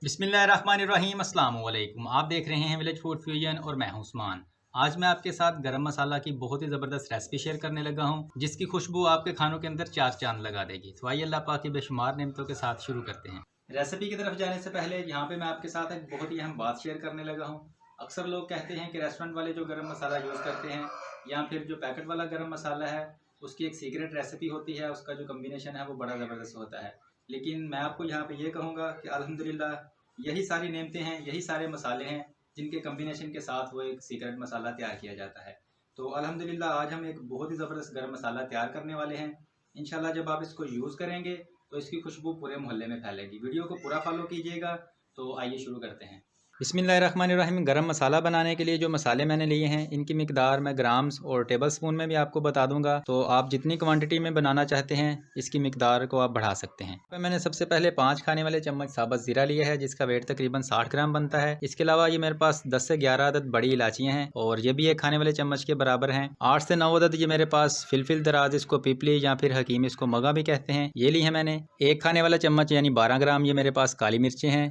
बिस्मिल्लाहिर्रहमानिर्रहीम अस्सलाम वालेकुम। आप देख रहे हैं विलेज फूड फ्यूजन और मैं हूं उस्मान। आज मैं आपके साथ गरम मसाला की बहुत ही ज़बरदस्त रेसिपी शेयर करने लगा हूं, जिसकी खुशबू आपके खानों के अंदर चार चांद लगा देगी। तो आइए अल्लाह पाक की बेशुमार नेमतों के साथ शुरू करते हैं। रेसिपी की तरफ जाने से पहले यहाँ पे मैं आपके साथ एक बहुत ही अहम बात शेयर करने लगा हूँ। अक्सर लोग कहते हैं कि रेस्टोरेंट वाले जो गर्म मसाला यूज़ करते हैं या फिर जो पैकेट वाला गर्म मसाला है उसकी एक सीक्रेट रेसिपी होती है, उसका जो कम्बिनेशन है वो बड़ा ज़बरदस्त होता है। लेकिन मैं आपको यहाँ पे ये कहूँगा कि अल्हम्दुलिल्लाह यही सारी नेमतें हैं, यही सारे मसाले हैं जिनके कम्बिनेशन के साथ वो एक सीक्रेट मसाला तैयार किया जाता है। तो अल्हम्दुलिल्लाह आज हम एक बहुत ही ज़बरदस्त गर्म मसाला तैयार करने वाले हैं। इंशाल्लाह जब आप इसको यूज़ करेंगे तो इसकी खुशबू पूरे मोहल्ले में फैलेगी। वीडियो को पूरा फॉलो कीजिएगा। तो आइए शुरू करते हैं। बिस्मिल्लाहिर्रहमानिर्रहीम। गरम मसाला बनाने के लिए जो मसाले मैंने लिए हैं इनकी मिकदार मैं ग्राम्स और टेबल स्पून में भी आपको बता दूंगा। तो आप जितनी क्वांटिटी में बनाना चाहते हैं इसकी मिकदार को आप बढ़ा सकते हैं। तो मैंने सबसे पहले 5 खाने वाले चम्मच साबुत ज़ीरा लिया है, जिसका वेट तकरीबन 60 ग्राम बनता है। इसके अलावा ये मेरे पास 10 से 11 अदद बड़ी इलाचियाँ हैं और ये भी 1 खाने वाले चम्मच के बराबर हैं। 8 से 9 अदद ये मेरे पास फिलफिल दराज, इसको पिपली या फिर हकीम इसको मगा भी कहते हैं, ये ली है मैंने। 1 खाने वाला चम्मच यानी 12 ग्राम ये मेरे पास काली मिर्चें हैं।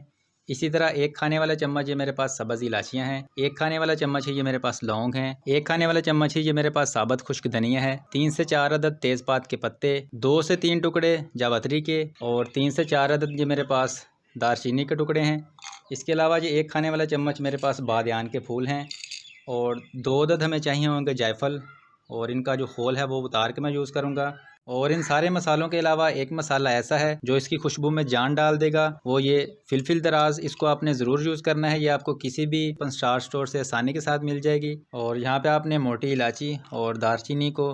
इसी तरह 1 खाने वाला चम्मच ये मेरे पास सब्ज़ इलाचियाँ हैं। 1 खाने वाला चम्मच है ये मेरे पास लौंग हैं। 1 खाने वाला चम्मच है ये मेरे पास साबुत खुश्क धनिया है। 3 से 4 अदद तेज़पात के पत्ते, 2 से 3 टुकड़े जावित्री के और 3 से 4 अदद ये मेरे पास दारचीनी के टुकड़े हैं। इसके अलावा ये 1 खाने वाला चम्मच मेरे पास बादयान के फूल हैं और 2 अदद हमें चाहिए होंगे जायफल, और इनका जो खोल है वो उतार के मैं यूज़ करूँगा। और इन सारे मसालों के अलावा एक मसाला ऐसा है जो इसकी खुशबू में जान डाल देगा, वो ये फिलफिल दराज। इसको आपने ज़रूर यूज़ करना है, ये आपको किसी भी स्टार स्टोर से आसानी के साथ मिल जाएगी। और यहाँ पे आपने मोटी इलायची और दारचीनी को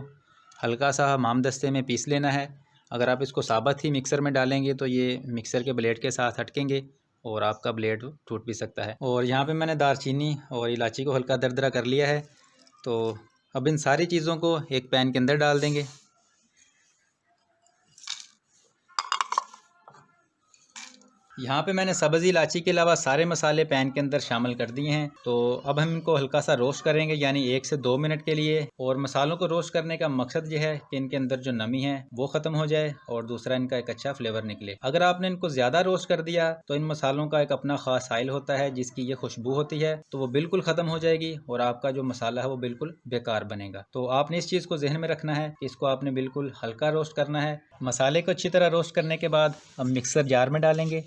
हल्का सा हमामदस्ते में पीस लेना है। अगर आप इसको साबुत ही मिक्सर में डालेंगे तो ये मिक्सर के ब्लेड के साथ हटकेंगे और आपका ब्लेड टूट भी सकता है। और यहाँ पे मैंने दारचीनी और इलायची को हल्का दरदरा कर लिया है। तो अब इन सारी चीज़ों को एक पैन के अंदर डाल देंगे। यहाँ पे मैंने सब्ज़ इलायची के अलावा सारे मसाले पैन के अंदर शामिल कर दिए हैं। तो अब हम इनको हल्का सा रोस्ट करेंगे, यानी 1 से 2 मिनट के लिए। और मसालों को रोस्ट करने का मकसद ये है कि इनके अंदर जो नमी है वो ख़त्म हो जाए और दूसरा इनका एक अच्छा फ्लेवर निकले। अगर आपने इनको ज़्यादा रोस्ट कर दिया तो इन मसालों का एक अपना ख़ास ऑयल होता है जिसकी ये खुशबू होती है, तो वो बिल्कुल ख़त्म हो जाएगी और आपका जो मसाला है वो बिल्कुल बेकार बनेगा। तो आपने इस चीज़ को जहन में रखना है कि इसको आपने बिल्कुल हल्का रोस्ट करना है। मसाले को अच्छी तरह रोस्ट करने के बाद हम मिक्सर जार में डालेंगे।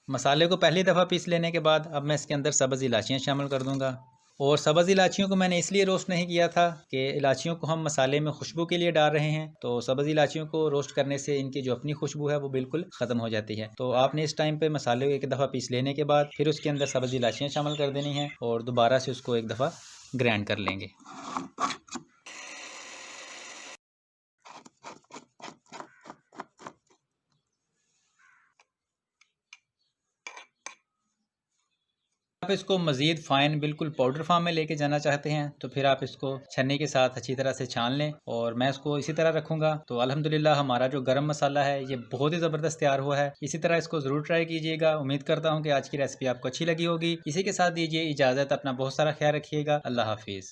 मसाले को पहली दफ़ा पीस लेने के बाद अब मैं इसके अंदर सब्ज़ इलायचियाँ शामिल कर दूंगा। और सब्ज़ इलायचियों को मैंने इसलिए रोस्ट नहीं किया था कि इलायचियों को हम मसाले में खुशबू के लिए डाल रहे हैं, तो सब्ज़ इलायचियों को रोस्ट करने से इनकी जो अपनी खुशबू है वो बिल्कुल ख़त्म हो जाती है। तो आपने इस टाइम पे मसाले को एक दफ़ा पीस लेने के बाद फिर उसके अंदर सब्ज़ इलायचियाँ शामिल कर देनी हैं और दोबारा से उसको एक दफ़ा ग्राइंड कर लेंगे। आप इसको मज़ीद फ़ाइन बिल्कुल पाउडर फॉर्म में लेके जाना चाहते हैं तो फिर आप इसको छन्नी के साथ अच्छी तरह से छान लें और मैं इसको इसी तरह रखूँगा। तो अल्हम्दुलिल्लाह हमारा जो गरम मसाला है ये बहुत ही ज़बरदस्त तैयार हुआ है। इसी तरह इसको ज़रूर ट्राई कीजिएगा। उम्मीद करता हूँ कि आज की रेसिपी आपको अच्छी लगी होगी। इसी के साथ दीजिए इजाज़त। अपना बहुत सारा ख्याल रखिएगा। अल्लाह हाफिज़।